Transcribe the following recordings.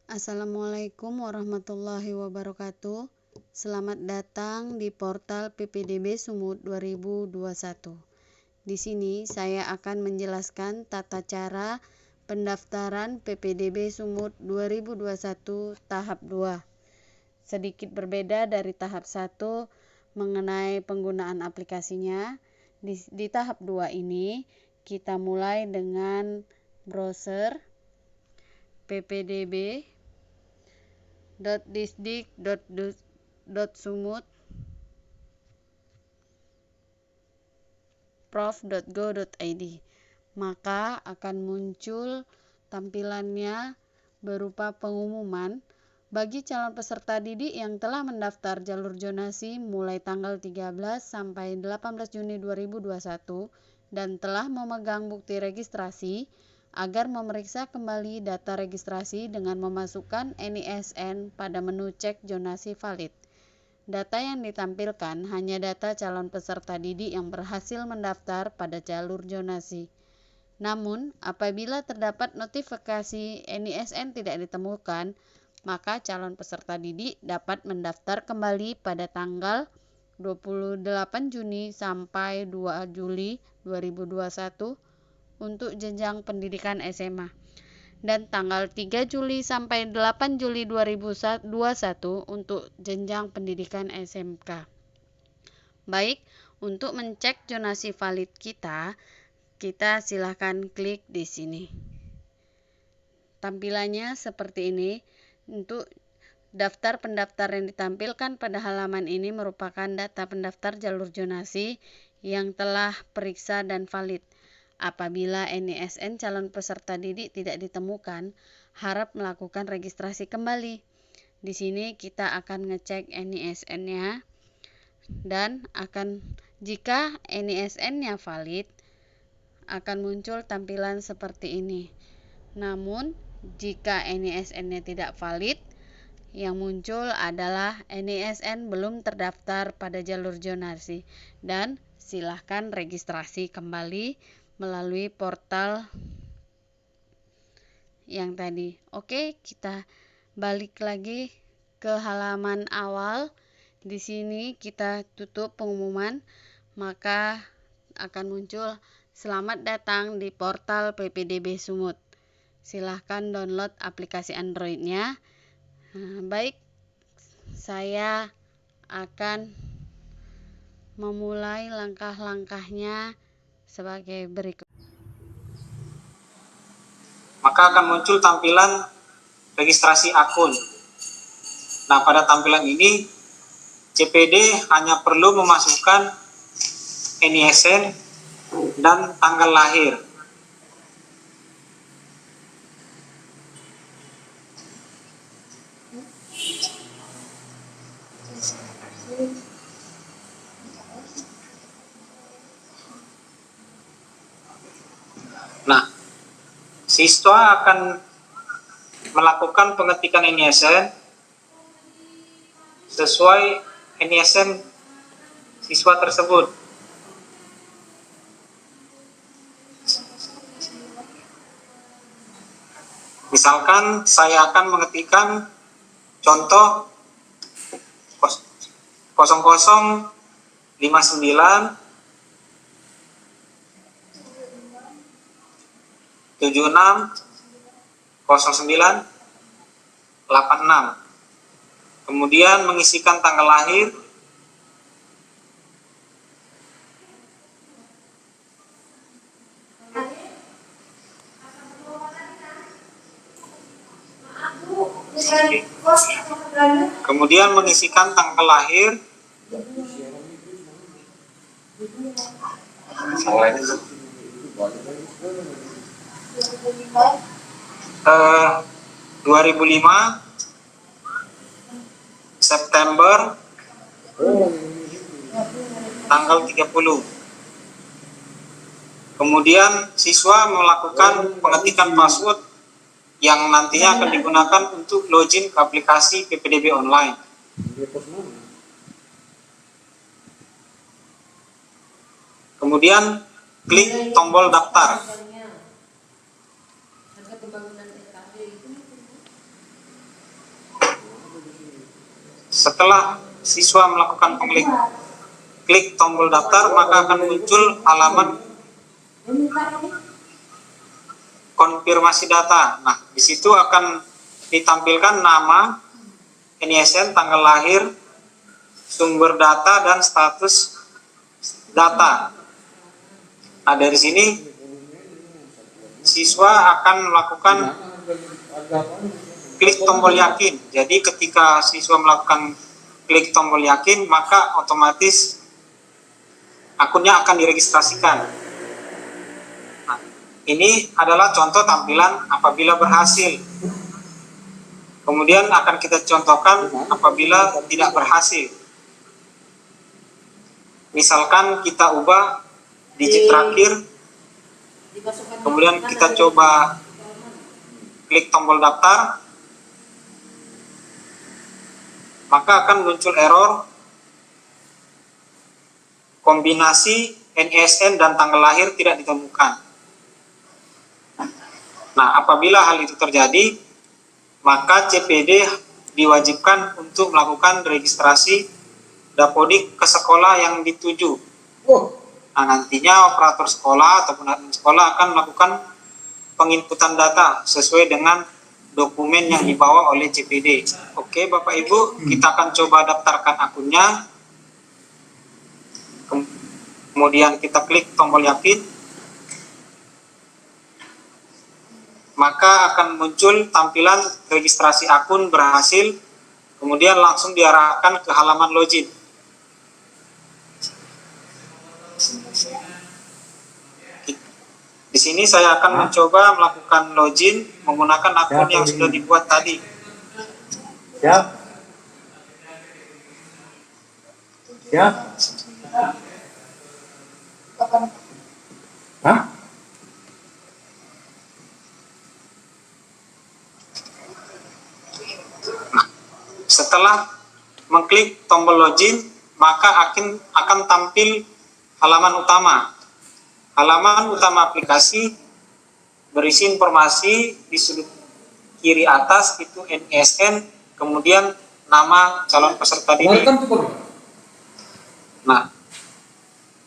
Assalamualaikum warahmatullahi wabarakatuh. Selamat datang di portal PPDB Sumut 2021. Di sini saya akan menjelaskan tata cara pendaftaran PPDB Sumut 2021 tahap 2. Sedikit berbeda dari tahap 1 mengenai penggunaan aplikasinya. Di tahap 2 ini kita mulai dengan browser ppdb.disdik.sumut.prof.go.id. Maka akan muncul tampilannya berupa pengumuman bagi calon peserta didik yang telah mendaftar jalur zonasi mulai tanggal 13 sampai 18 Juni 2021 dan telah memegang bukti registrasi agar memeriksa kembali data registrasi dengan memasukkan NISN pada menu cek zonasi valid. Data yang ditampilkan hanya data calon peserta didik yang berhasil mendaftar pada jalur zonasi. Namun, apabila terdapat notifikasi NISN tidak ditemukan, maka calon peserta didik dapat mendaftar kembali pada tanggal 28 Juni sampai 2 Juli 2021 untuk jenjang pendidikan SMA dan tanggal 3 Juli sampai 8 Juli 2021 untuk jenjang pendidikan SMK. Baik, untuk mencek zonasi valid kita silakan klik di sini. Tampilannya seperti ini. Untuk daftar pendaftar yang ditampilkan pada halaman ini merupakan data pendaftar jalur zonasi yang telah periksa dan valid. Apabila NISN calon peserta didik tidak ditemukan, harap melakukan registrasi kembali. Di sini kita akan ngecek NISN-nya dan jika NISN-nya valid akan muncul tampilan seperti ini. Namun jika NISN-nya tidak valid, yang muncul adalah NISN belum terdaftar pada jalur zonasi dan silahkan registrasi kembali melalui portal yang tadi. Oke, kita balik lagi ke halaman awal. Di sini kita tutup pengumuman, maka akan muncul selamat datang di portal PPDB Sumut. Silahkan download aplikasi Android-nya. Baik, saya akan memulai langkah-langkahnya sebagai berikut. Maka akan muncul tampilan registrasi akun. Nah, pada tampilan ini CPD hanya perlu memasukkan NISN dan tanggal lahir. Nah, siswa akan melakukan pengetikan NISN sesuai NISN siswa tersebut. Misalkan saya akan mengetikkan contoh 0059 76 09 86. Kemudian mengisikan tanggal lahir, kemudian mengisikan tanggal lahir, 2005 September tanggal 30. Kemudian siswa melakukan pengetikan password yang nantinya akan digunakan untuk login ke aplikasi PPDB online. Kemudian klik tombol daftar. Setelah siswa melakukan klik tombol daftar, maka akan muncul halaman konfirmasi data. Nah, di situ akan ditampilkan nama, NISN, tanggal lahir, sumber data, dan status data. Nah, dari sini siswa akan melakukan klik tombol yakin. Jadi ketika siswa melakukan klik tombol yakin, maka otomatis akunnya akan diregistrasikan. Nah, ini adalah contoh tampilan apabila berhasil. Kemudian akan kita contohkan apabila tidak berhasil. Misalkan kita ubah digit terakhir, kemudian kita coba klik tombol daftar, maka akan muncul error kombinasi NISN dan tanggal lahir tidak ditemukan. Nah, apabila hal itu terjadi, maka CPD diwajibkan untuk melakukan registrasi dapodik ke sekolah yang dituju. Nah, nantinya operator sekolah ataupun admin sekolah akan melakukan penginputan data sesuai dengan dokumen yang dibawa oleh CPD. Oke, Bapak Ibu, kita akan coba daftarkan akunnya. Kemudian kita klik tombol yakin. Maka akan muncul tampilan registrasi akun berhasil. Kemudian langsung diarahkan ke halaman login. Di sini saya akan mencoba melakukan login menggunakan akun yang sudah dibuat tadi. Siap. Siap. Hah? Setelah mengklik tombol login, maka akan tampil halaman utama. Halaman utama aplikasi berisi informasi di sudut kiri atas itu NISN, kemudian nama calon peserta didik. Nah,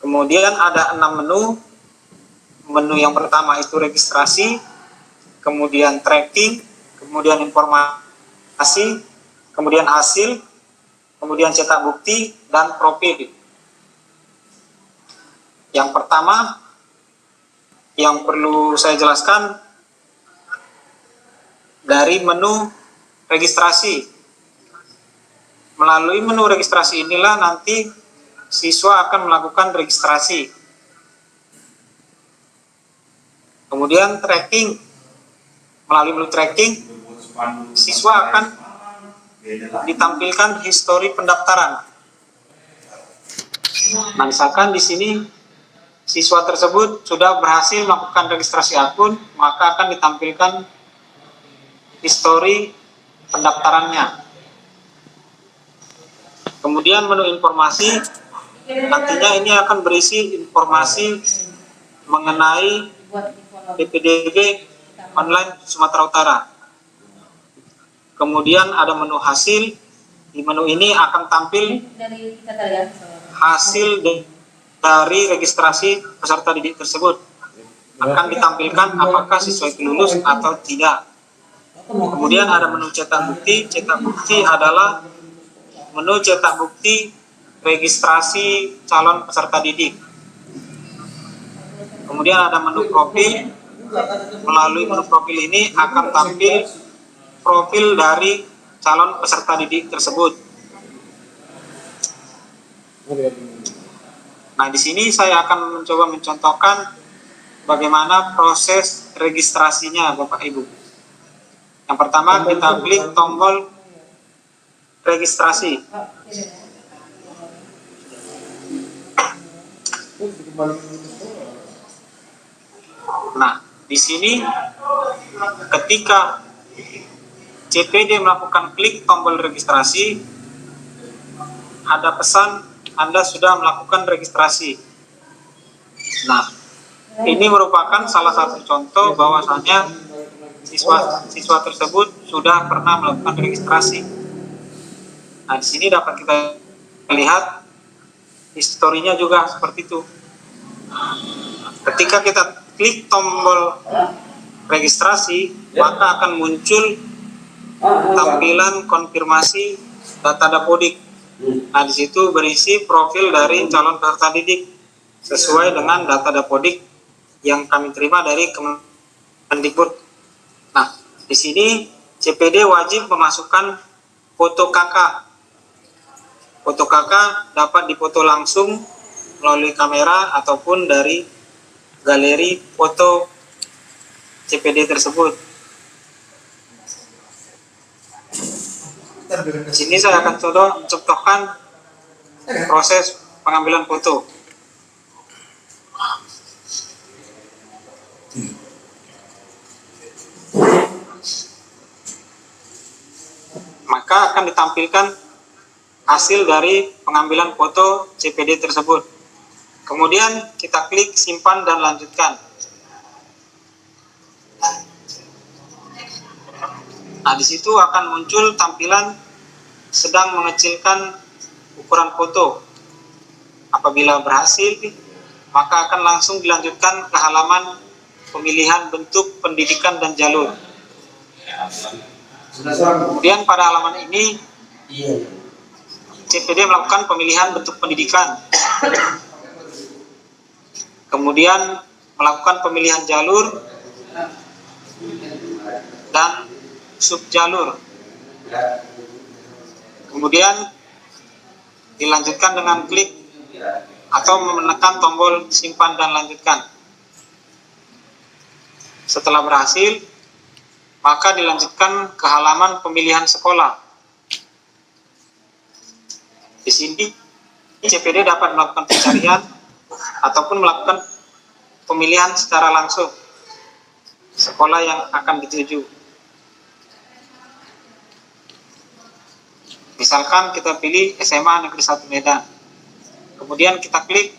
kemudian ada 6 menu. Menu yang pertama itu registrasi, kemudian tracking, kemudian informasi, kemudian hasil, kemudian cetak bukti, dan profil. Yang pertama yang perlu saya jelaskan dari menu registrasi. Melalui menu registrasi inilah nanti siswa akan melakukan registrasi. Kemudian tracking. Melalui menu tracking, siswa akan ditampilkan histori pendaftaran. Nah, misalkan di sini siswa tersebut sudah berhasil melakukan registrasi akun, maka akan ditampilkan histori pendaftarannya. Kemudian menu informasi, nantinya ini akan berisi informasi mengenai PPDB online Sumatera Utara. Kemudian ada menu hasil. Di menu ini akan tampil hasil dari registrasi peserta didik tersebut. Akan ditampilkan apakah siswa itu lulus atau tidak. Kemudian ada menu cetak bukti. Cetak bukti adalah menu cetak bukti registrasi calon peserta didik. Kemudian ada menu profil. Melalui menu profil ini akan tampil profil dari calon peserta didik tersebut. Nah, di sini saya akan mencoba mencontohkan bagaimana proses registrasinya, Bapak Ibu. Yang pertama, kita klik tombol registrasi. Nah, di sini ketika CPD melakukan klik tombol registrasi, ada pesan Anda sudah melakukan registrasi. Nah, ini merupakan salah satu contoh bahwasanya siswa tersebut sudah pernah melakukan registrasi. Nah, di sini dapat kita lihat historinya juga seperti itu. Ketika kita klik tombol registrasi, maka akan muncul tampilan konfirmasi data Dapodik. Nah, di situ berisi profil dari calon peserta didik sesuai dengan data Dapodik yang kami terima dari Kemendikbud. Nah, di sini CPD wajib memasukkan foto kakak. Foto kakak dapat dipoto langsung melalui kamera ataupun dari galeri foto CPD tersebut. Di sini saya akan contohkan proses pengambilan foto. Maka akan ditampilkan hasil dari pengambilan foto CPD tersebut. Kemudian kita klik simpan dan lanjutkan. Nah, di situ akan muncul tampilan sedang mengecilkan ukuran foto. Apabila berhasil, maka akan langsung dilanjutkan ke halaman pemilihan bentuk pendidikan dan jalur. Kemudian pada halaman ini CPD melakukan pemilihan bentuk pendidikan, kemudian melakukan pemilihan jalur dan subjalur, kemudian dilanjutkan dengan klik atau menekan tombol simpan dan lanjutkan. Setelah berhasil, maka dilanjutkan ke halaman pemilihan sekolah. Di sini CPD dapat melakukan pencarian ataupun melakukan pemilihan secara langsung sekolah yang akan dituju. Misalkan kita pilih SMA Negeri 1 Medan. Kemudian kita klik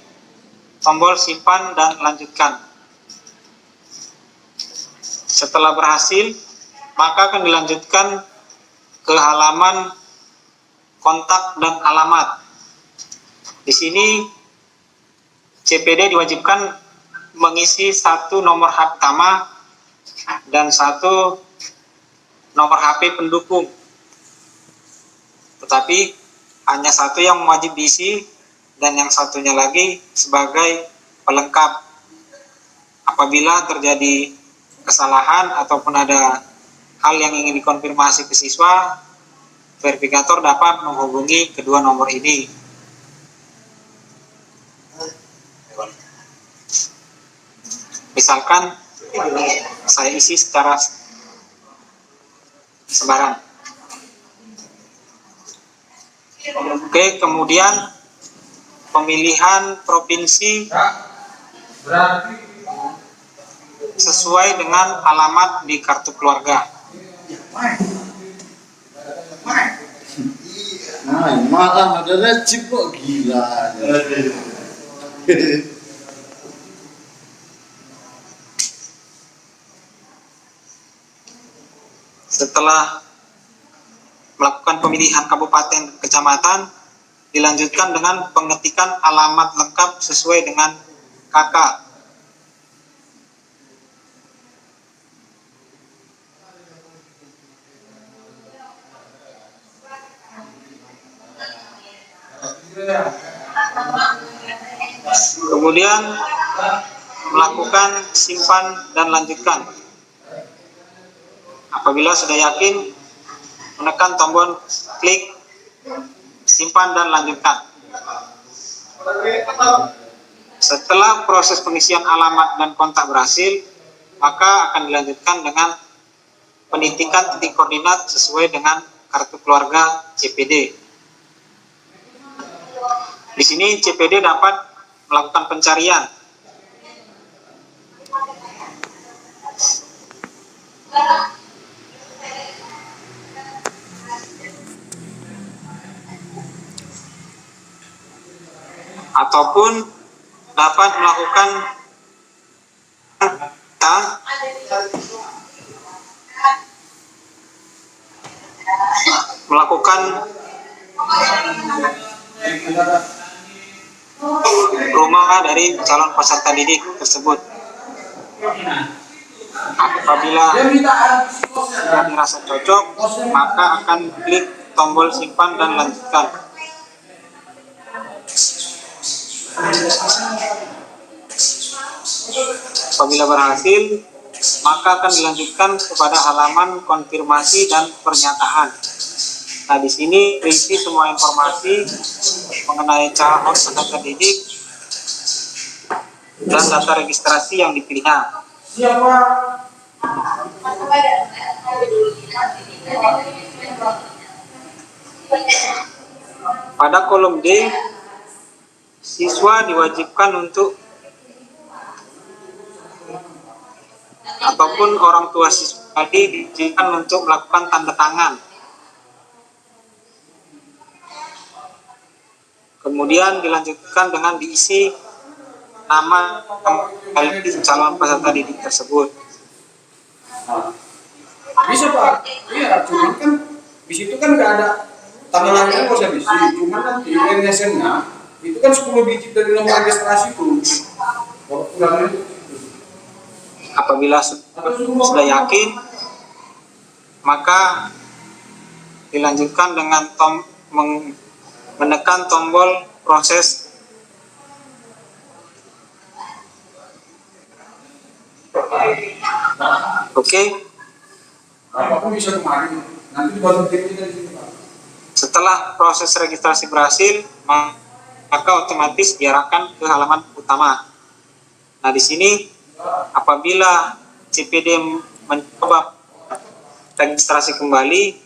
tombol simpan dan lanjutkan. Setelah berhasil, maka akan dilanjutkan ke halaman kontak dan alamat. Di sini CPD diwajibkan mengisi satu nomor HP utama dan satu nomor HP pendukung. Tetapi hanya satu yang wajib diisi dan yang satunya lagi sebagai pelengkap. Apabila terjadi kesalahan ataupun ada hal yang ingin dikonfirmasi ke siswa, verifikator dapat menghubungi kedua nomor ini. Misalkan saya isi secara sembarang. Oke, kemudian pemilihan provinsi sesuai dengan alamat di kartu keluarga. Malah ada recip kok, gila. Setelah melakukan pemilihan kabupaten kecamatan, dilanjutkan dengan pengetikan alamat lengkap sesuai dengan KK. Kemudian melakukan simpan dan lanjutkan. Apabila sudah yakin, menekan tombol klik simpan dan lanjutkan. Setelah proses pengisian alamat dan kontak berhasil, maka akan dilanjutkan dengan penitikan titik koordinat sesuai dengan kartu keluarga CPD. Di sini CPD dapat melakukan pencarian. Ataupun dapat melakukan rumah dari calon peserta didik tersebut. Apabila sudah dirasa cocok, maka akan klik tombol simpan dan lanjutkan. Apabila berhasil, maka akan dilanjutkan kepada halaman konfirmasi dan pernyataan. Nah, di sini berisi semua informasi mengenai calon peserta didik dan data registrasi yang dipilihnya. Pada kolom D, siswa diwajibkan untuk ataupun orang tua siswa tadi diwajibkan untuk melakukan tanda tangan. Kemudian dilanjutkan dengan diisi nama calon peserta didik tersebut. Bisa Pak, iya, cuman kan di situ kan nggak ada tanda tangan nggak usah diisi, cuman nanti NSN-nya itu kan 10 digit dari nomor registrasi itu. Apabila sudah yakin, maka dilanjutkan dengan menekan tombol proses. Oke. Apapun bisa kemarin, nanti dibantu tim kita di sini Pak. Setelah proses registrasi berhasil, maka otomatis diarahkan ke halaman utama. Nah, di sini apabila CPD mencoba registrasi kembali,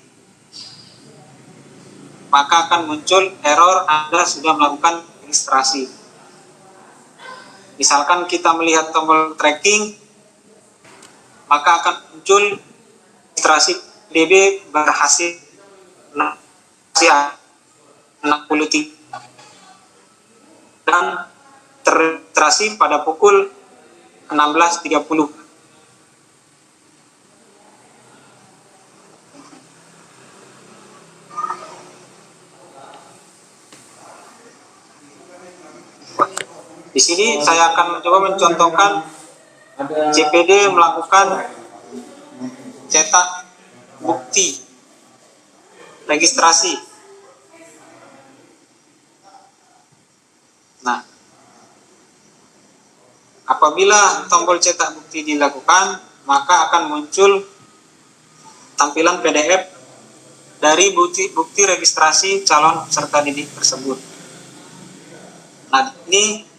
maka akan muncul error Anda sudah melakukan registrasi. Misalkan kita melihat tombol tracking, maka akan muncul registrasi DB berhasil 63 dan terregistrasi pada pukul 16.30. Di sini saya akan mencoba mencontohkan CPD melakukan cetak bukti registrasi. Nah, apabila tombol cetak bukti dilakukan, maka akan muncul tampilan PDF dari bukti registrasi calon peserta didik tersebut. Nah, ini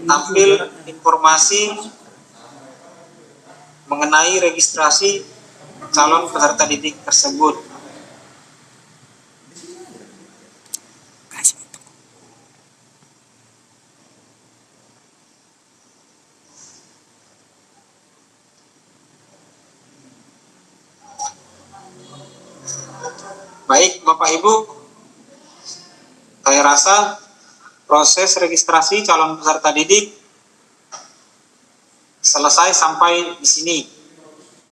tampil informasi mengenai registrasi calon peserta didik tersebut. Baik, Bapak Ibu, saya rasa proses registrasi calon peserta didik selesai sampai di sini.